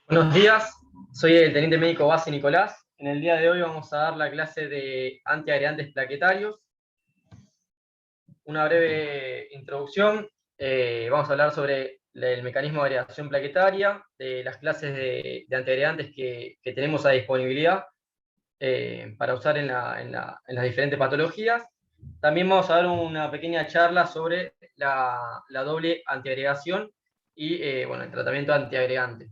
Buenos días, soy el teniente médico Basi Nicolás. En el día de hoy vamos a dar la clase de antiagregantes plaquetarios. Una breve introducción. Vamos a hablar sobre el mecanismo de agregación plaquetaria, de las clases de antiagregantes que tenemos a disponibilidad para usar en las diferentes patologías. También vamos a dar una pequeña charla sobre la doble antiagregación y el tratamiento antiagregante.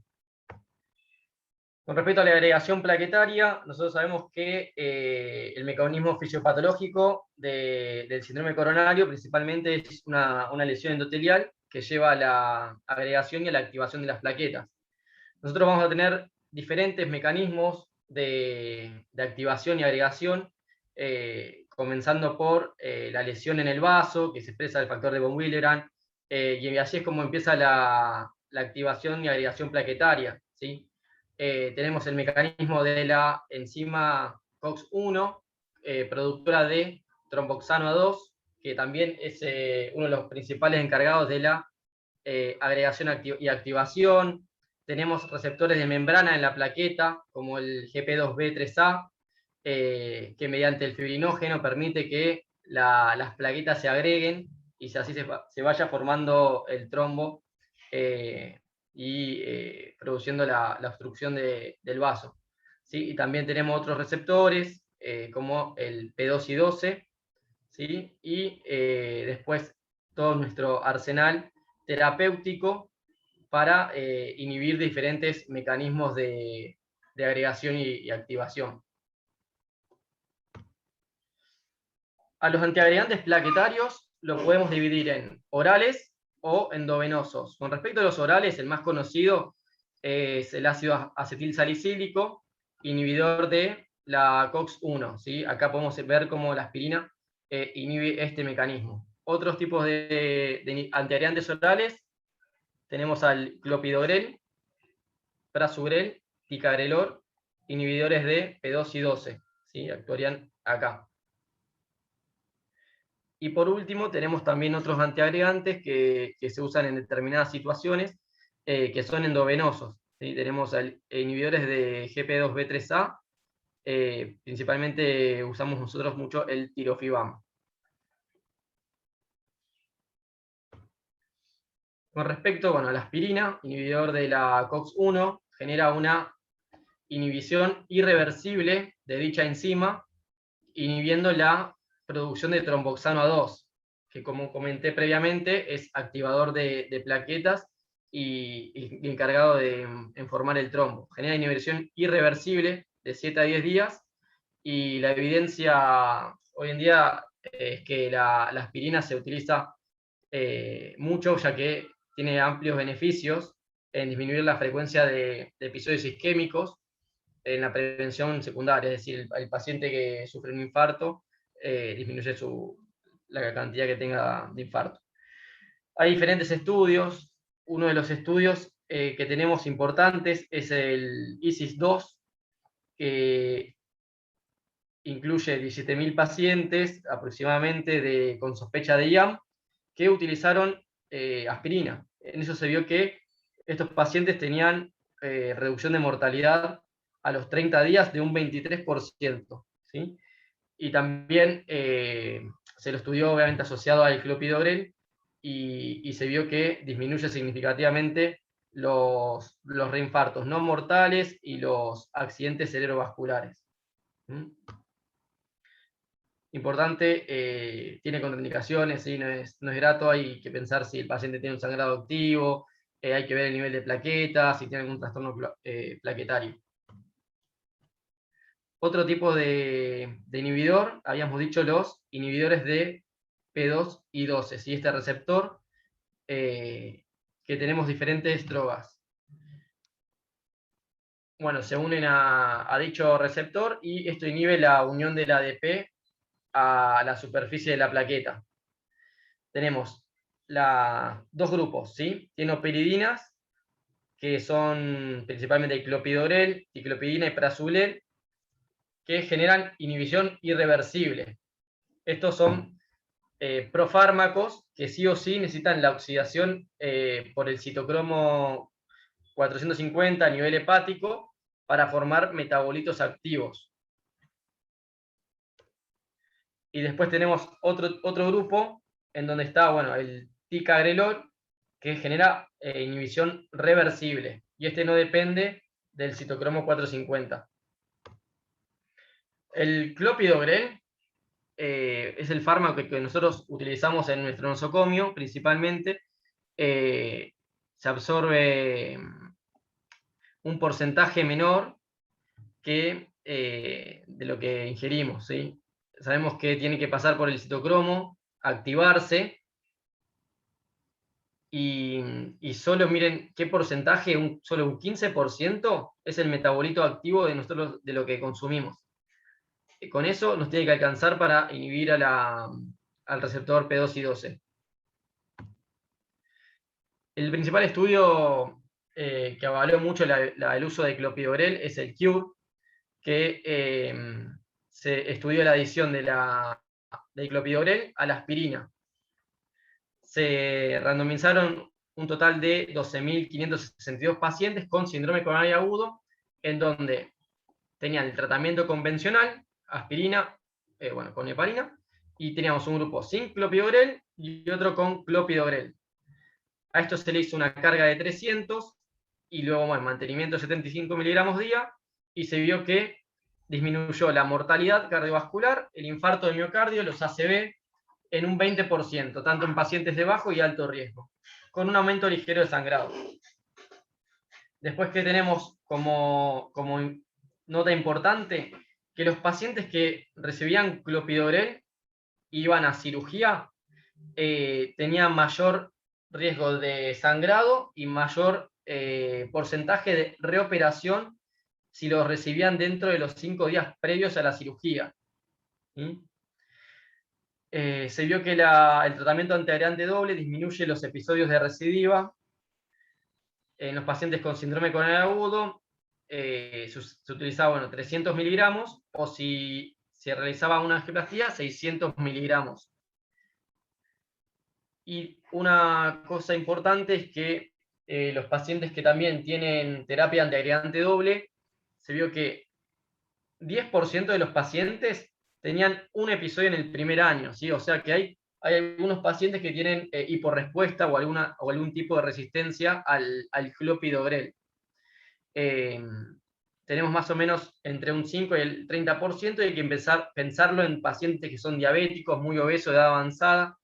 Con respecto a la agregación plaquetaria, nosotros sabemos que el mecanismo fisiopatológico del síndrome coronario principalmente es una lesión endotelial que lleva a la agregación y a la activación de las plaquetas. Nosotros vamos a tener diferentes mecanismos de activación y agregación, comenzando por la lesión en el vaso, que se expresa el factor de von Willebrand, y así es como empieza la activación y agregación plaquetaria, ¿sí? Tenemos el mecanismo de la enzima COX-1, productora de tromboxano A2, que también es uno de los principales encargados de la agregación y activación. Tenemos receptores de membrana en la plaqueta, como el GP2B3A, que mediante el fibrinógeno permite que las plaquetas se agreguen y así se vaya formando el trombo produciendo la obstrucción del vaso. ¿Sí? Y también tenemos otros receptores, como el P2 y 12, ¿sí? Y después todo nuestro arsenal terapéutico para inhibir diferentes mecanismos de agregación y activación. A los antiagregantes plaquetarios los podemos dividir en orales o endovenosos. Con respecto a los orales, el más conocido es el ácido acetilsalicílico, inhibidor de la COX-1. ¿Sí? Acá podemos ver cómo la aspirina inhibe este mecanismo. Otros tipos de antiagregantes orales tenemos al clopidogrel, prasugrel, ticagrelor, inhibidores de P2 y 12. ¿Sí? Actuarían acá. Y por último, tenemos también otros antiagregantes que se usan en determinadas situaciones, que son endovenosos. ¿Sí? Tenemos inhibidores de GP2B3A, principalmente usamos nosotros mucho el tirofibam. Con respecto a la aspirina, inhibidor de la COX-1, genera una inhibición irreversible de dicha enzima, inhibiendo la producción de tromboxano A2, que como comenté previamente es activador de plaquetas y encargado en formar el trombo. Genera inhibición irreversible de 7 a 10 días y la evidencia hoy en día es que la aspirina se utiliza mucho, ya que tiene amplios beneficios en disminuir la frecuencia de episodios isquémicos en la prevención secundaria, es decir, el paciente que sufre un infarto disminuye la cantidad que tenga de infarto. Hay diferentes estudios. Uno de los estudios que tenemos importantes es el ISIS-2, que incluye 17.000 pacientes aproximadamente con sospecha de IAM, que utilizaron aspirina. En eso se vio que estos pacientes tenían reducción de mortalidad a los 30 días de un 23%. ¿Sí? Y también se lo estudió obviamente asociado al clopidogrel y se vio que disminuye significativamente los reinfartos no mortales y los accidentes cerebrovasculares. ¿Mm? Importante, tiene contraindicaciones, ¿sí? No es grato, hay que pensar si el paciente tiene un sangrado activo, hay que ver el nivel de plaquetas, si tiene algún trastorno plaquetario. Otro tipo de inhibidor, habíamos dicho los inhibidores de P2 y 12, ¿sí? Este receptor, que tenemos diferentes drogas. Bueno, se unen a dicho receptor y esto inhibe la unión del ADP a la superficie de la plaqueta. Tenemos dos grupos, ¿sí? Tienopiridinas, que son principalmente el clopidogrel, ciclopidina y prasugrel, que generan inhibición irreversible. Estos son profármacos que sí o sí necesitan la oxidación por el citocromo 450 a nivel hepático para formar metabolitos activos. Y después tenemos otro grupo en donde está, bueno, el ticagrelol, que genera inhibición reversible. Y este no depende del citocromo 450. El clopidogrel es el fármaco que nosotros utilizamos en nuestro nosocomio, principalmente. Se absorbe un porcentaje menor que de lo que ingerimos, ¿sí? Sabemos que tiene que pasar por el citocromo, activarse, y solo miren qué porcentaje, solo un 15% es el metabolito activo de nosotros, de lo que consumimos. Con eso nos tiene que alcanzar para inhibir al receptor P2Y12. El principal estudio que avaló mucho el uso de clopidogrel es el CURE, que se estudió la adición del clopidogrel a la aspirina. Se randomizaron un total de 12.562 pacientes con síndrome coronario agudo, en donde tenían el tratamiento convencional, aspirina, con heparina, y teníamos un grupo sin clopidogrel y otro con clopidogrel. A esto se le hizo una carga de 300 y luego mantenimiento de 75 miligramos día, y se vio que disminuyó la mortalidad cardiovascular, el infarto de miocardio, los ACV, en un 20%, tanto en pacientes de bajo y alto riesgo, con un aumento ligero de sangrado. Después, que tenemos como nota importante, que los pacientes que recibían clopidogrel iban a cirugía, tenían mayor riesgo de sangrado y mayor porcentaje de reoperación si los recibían dentro de los 5 días previos a la cirugía. ¿Sí? Se vio que el tratamiento antiagregante doble disminuye los episodios de recidiva en los pacientes con síndrome coronario agudo. Se utilizaba 300 miligramos, o si se realizaba una angioplastía, 600 miligramos. Y una cosa importante es que los pacientes que también tienen terapia antiagregante doble, se vio que 10% de los pacientes tenían un episodio en el primer año, ¿sí? O sea que hay algunos pacientes que tienen hiporrespuesta o algún tipo de resistencia al clopidogrel. Tenemos más o menos entre un 5 y el 30%, y hay que empezar a pensarlo en pacientes que son diabéticos, muy obesos, de edad avanzada.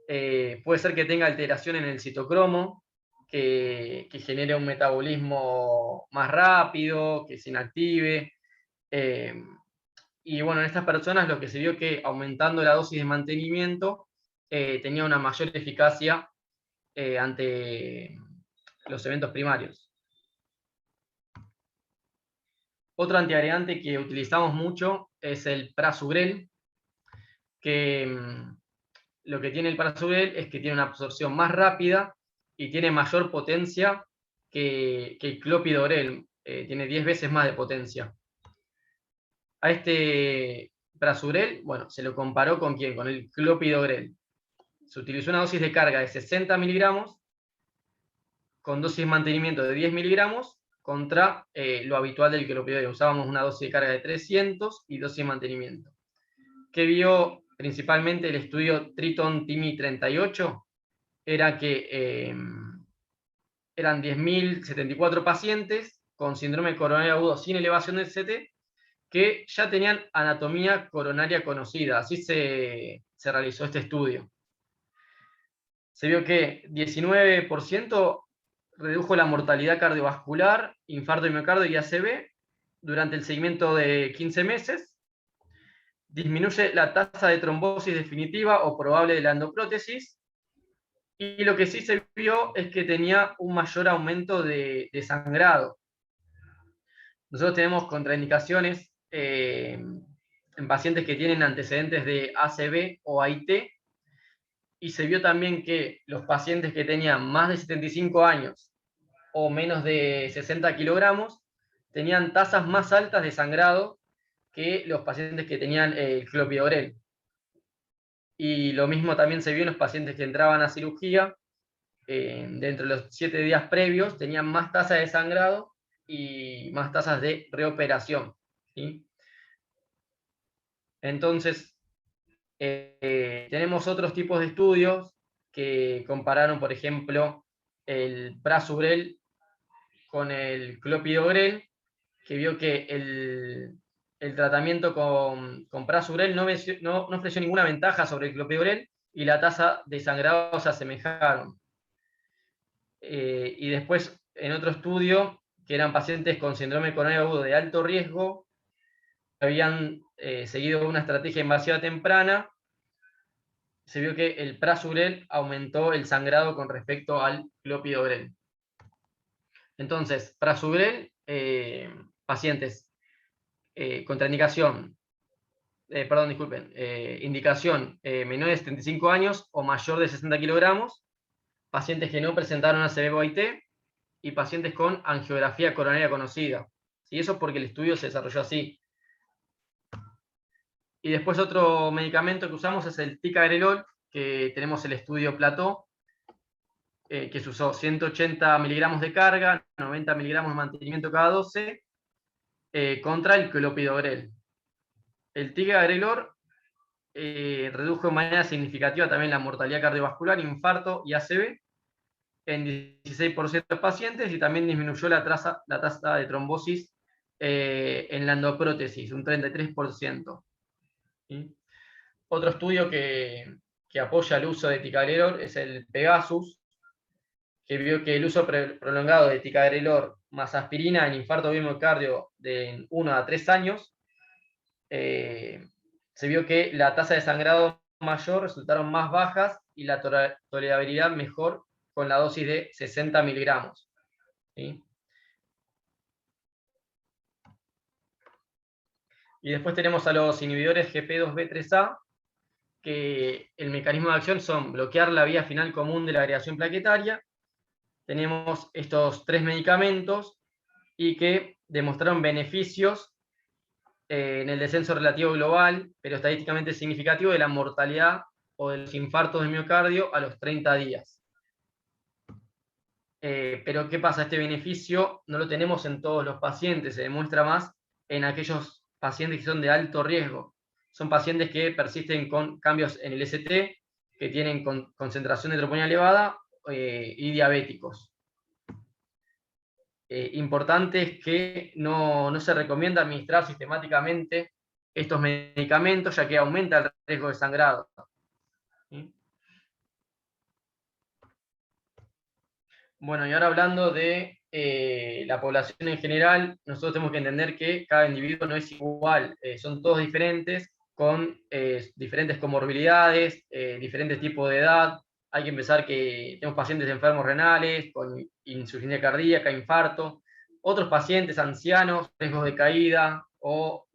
Puede ser que tenga alteración en el citocromo, que genere un metabolismo más rápido, que se inactive. Y en estas personas lo que se vio que aumentando la dosis de mantenimiento tenía una mayor eficacia ante los eventos primarios. Otro antiagregante que utilizamos mucho es el prasugrel, que lo que tiene el prasugrel es que tiene una absorción más rápida y tiene mayor potencia que el clopidogrel, tiene 10 veces más de potencia. A este prasugrel, se lo comparó ¿con quién? Con el clopidogrel. Se utilizó una dosis de carga de 60 miligramos con dosis de mantenimiento de 10 miligramos contra lo habitual del clopidogrel. Usábamos una dosis de carga de 300 y dosis de mantenimiento. ¿Qué vio principalmente el estudio Triton-TIMI 38? Era que eran 10.074 pacientes con síndrome coronario agudo sin elevación del CT, que ya tenían anatomía coronaria conocida. Así se realizó este estudio. Se vio que 19% redujo la mortalidad cardiovascular, infarto de miocardio y ACV durante el seguimiento de 15 meses. Disminuye la tasa de trombosis definitiva o probable de la endoprótesis. Y lo que sí se vio es que tenía un mayor aumento de sangrado. Nosotros tenemos contraindicaciones en pacientes que tienen antecedentes de ACV o AIT, y se vio también que los pacientes que tenían más de 75 años o menos de 60 kilogramos tenían tasas más altas de sangrado que los pacientes que tenían el clopidogrel. Y lo mismo también se vio en los pacientes que entraban a cirugía, dentro de los 7 días previos, tenían más tasa de sangrado y más tasas de reoperación, ¿sí? Entonces, tenemos otros tipos de estudios que compararon, por ejemplo, el prasugrel con el clopidogrel, que vio que el tratamiento con prasugrel no ofreció ninguna ventaja sobre el clopidogrel y la tasa de sangrado se asemejaron. Y después, en otro estudio, que eran pacientes con síndrome coronario agudo de alto riesgo, habían seguido una estrategia invasiva temprana, se vio que el prasugrel aumentó el sangrado con respecto al clopidogrel. Entonces, prasugrel, pacientes, contraindicación, perdón, disculpen, indicación menores de 75 años o mayor de 60 kilogramos, pacientes que no presentaron ACV o IT y pacientes con angiografía coronaria conocida. ¿Sí? Eso porque el estudio se desarrolló así. Y después otro medicamento que usamos es el ticagrelol, que tenemos el estudio Plató, que se usó 180 miligramos de carga, 90 miligramos de mantenimiento cada 12, contra el clopidogrel. El ticagrelor redujo de manera significativa también la mortalidad cardiovascular, infarto y ACV en 16% de pacientes y también disminuyó la tasa de trombosis en la endoprótesis, un 33%. ¿Sí? Otro estudio que apoya el uso de ticagrelor es el Pegasus, que vio que el uso prolongado de ticagrelor más aspirina en infarto de miocardio de 1 a 3 años, se vio que la tasa de sangrado mayor resultaron más bajas y la tolerabilidad mejor con la dosis de 60 miligramos. ¿Sí? Y después tenemos a los inhibidores GP2B3A, que el mecanismo de acción son bloquear la vía final común de la agregación plaquetaria. Tenemos estos 3 medicamentos y que demostraron beneficios en el descenso relativo global, pero estadísticamente significativo, de la mortalidad o de los infartos de miocardio a los 30 días. Pero ¿qué pasa? Este beneficio no lo tenemos en todos los pacientes, se demuestra más en aquellos pacientes que son de alto riesgo. Son pacientes que persisten con cambios en el ST, que tienen concentración de troponina elevada y diabéticos. Importante es que no se recomienda administrar sistemáticamente estos medicamentos, ya que aumenta el riesgo de sangrado. ¿Sí? Bueno, y ahora hablando de la población en general, nosotros tenemos que entender que cada individuo no es igual, son todos diferentes, con diferentes comorbilidades, diferentes tipos de edad. Hay que pensar que tenemos pacientes enfermos renales, con insuficiencia cardíaca, infarto, otros pacientes ancianos, riesgos de caída, o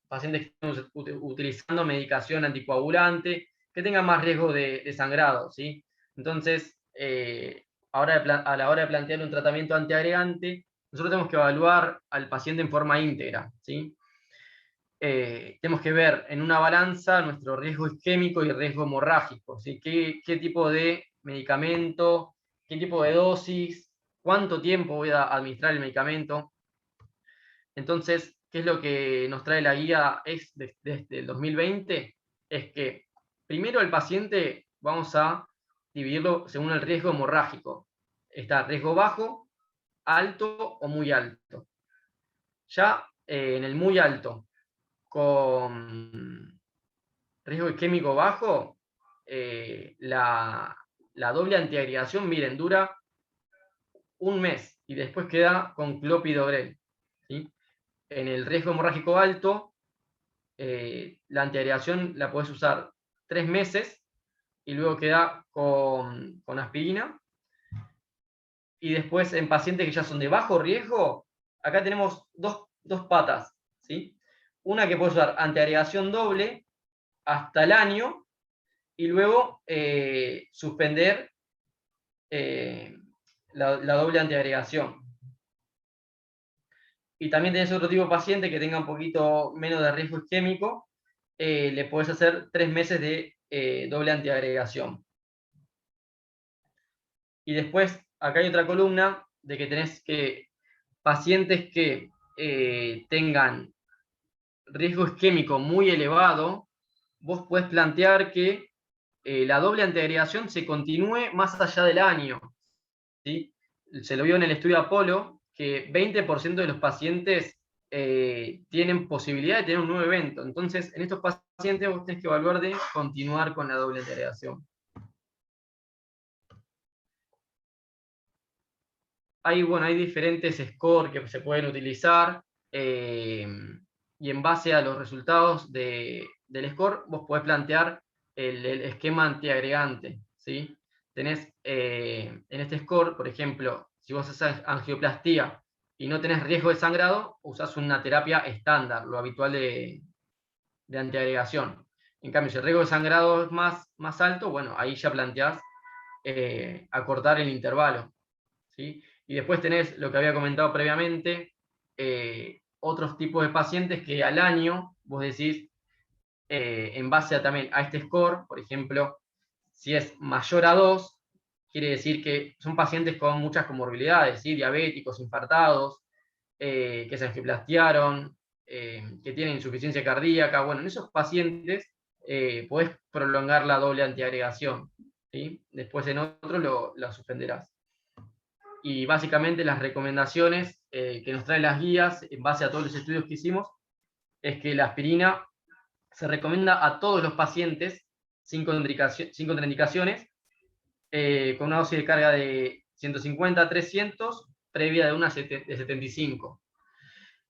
pacientes que están utilizando medicación anticoagulante, que tengan más riesgo de sangrado, ¿sí? Entonces, a la hora de plantear un tratamiento antiagregante, nosotros tenemos que evaluar al paciente en forma íntegra, ¿sí? Tenemos que ver en una balanza nuestro riesgo isquémico y riesgo hemorrágico, ¿sí? ¿Qué tipo de medicamento, qué tipo de dosis, cuánto tiempo voy a administrar el medicamento? Entonces, ¿qué es lo que nos trae la guía desde el 2020? Es que primero el paciente vamos a dividirlo según el riesgo hemorrágico. Está riesgo bajo, alto o muy alto. Ya en el muy alto, con riesgo isquémico bajo, la doble antiagregación, miren, dura un mes y después queda con clopidogrel. ¿Sí? En el riesgo hemorrágico alto, la antiagregación la puedes usar 3 meses y luego queda con aspirina. Y después en pacientes que ya son de bajo riesgo, acá tenemos dos patas, ¿sí? Una que puede usar antiagregación doble hasta el año y luego suspender la doble antiagregación. Y también tenés otro tipo de paciente que tenga un poquito menos de riesgo isquémico, le podés hacer 3 meses de doble antiagregación. Y después, acá hay otra columna de que tenés que pacientes que tengan riesgo isquémico muy elevado, vos podés plantear que la doble antiagregación se continúe más allá del año. ¿Sí? Se lo vio en el estudio Apolo, que 20% de los pacientes tienen posibilidad de tener un nuevo evento. Entonces, en estos pacientes vos tenés que evaluar de continuar con la doble antiagregación. Hay diferentes scores que se pueden utilizar, y en base a los resultados del score, vos podés plantear el esquema antiagregante, ¿sí? Tenés, en este score, por ejemplo, si vos haces angioplastía y no tenés riesgo de sangrado, usás una terapia estándar, lo habitual de antiagregación. En cambio, si el riesgo de sangrado es más alto, bueno, ahí ya planteás acortar el intervalo, ¿sí? Y después tenés lo que había comentado previamente, otros tipos de pacientes que al año, vos decís, en base también a este score, por ejemplo, si es mayor a 2, quiere decir que son pacientes con muchas comorbilidades, ¿sí? Diabéticos, infartados, que se angioplastiaron, que tienen insuficiencia cardíaca. Bueno, en esos pacientes podés prolongar la doble antiagregación, ¿sí? Después en otro la suspenderás. Y básicamente las recomendaciones que nos traen las guías, en base a todos los estudios que hicimos, es que la aspirina se recomienda a todos los pacientes sin contraindicaciones, con una dosis de carga de 150 a 300, previa de una de 75.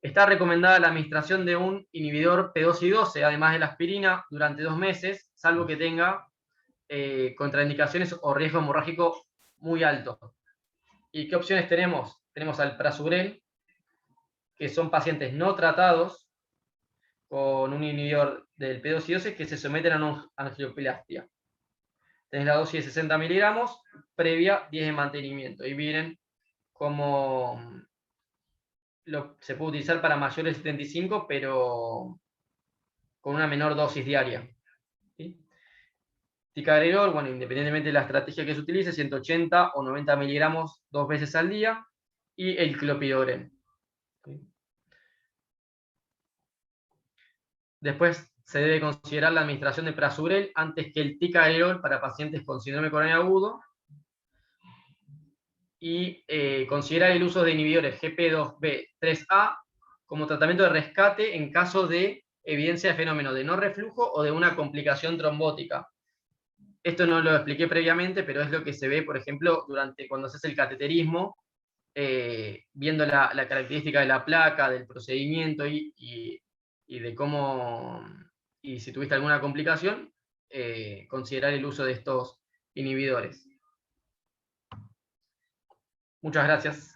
Está recomendada la administración de un inhibidor P2Y12, además de la aspirina, durante 2 meses, salvo que tenga contraindicaciones o riesgo hemorrágico muy alto. ¿Y qué opciones tenemos? Tenemos al Prasugrel, que son pacientes no tratados con un inhibidor del P2Y12 que se someten a una angioplastia. Tenés la dosis de 60 miligramos, previa 10 de mantenimiento. Y miren cómo se puede utilizar para mayores de 75, pero con una menor dosis diaria. ¿Sí? Ticagrelor, bueno, independientemente de la estrategia que se utilice, 180 o 90 miligramos 2 veces al día. Y el clopidogrel. ¿Sí? Después se debe considerar la administración de Prasugrel antes que el ticagrelor para pacientes con síndrome coronariano agudo, y considerar el uso de inhibidores GP2B3A como tratamiento de rescate en caso de evidencia de fenómeno de no reflujo o de una complicación trombótica. Esto no lo expliqué previamente, pero es lo que se ve, por ejemplo, cuando se hace el cateterismo, viendo la característica de la placa, del procedimiento y de cómo, y si tuviste alguna complicación, considerar el uso de estos inhibidores. Muchas gracias.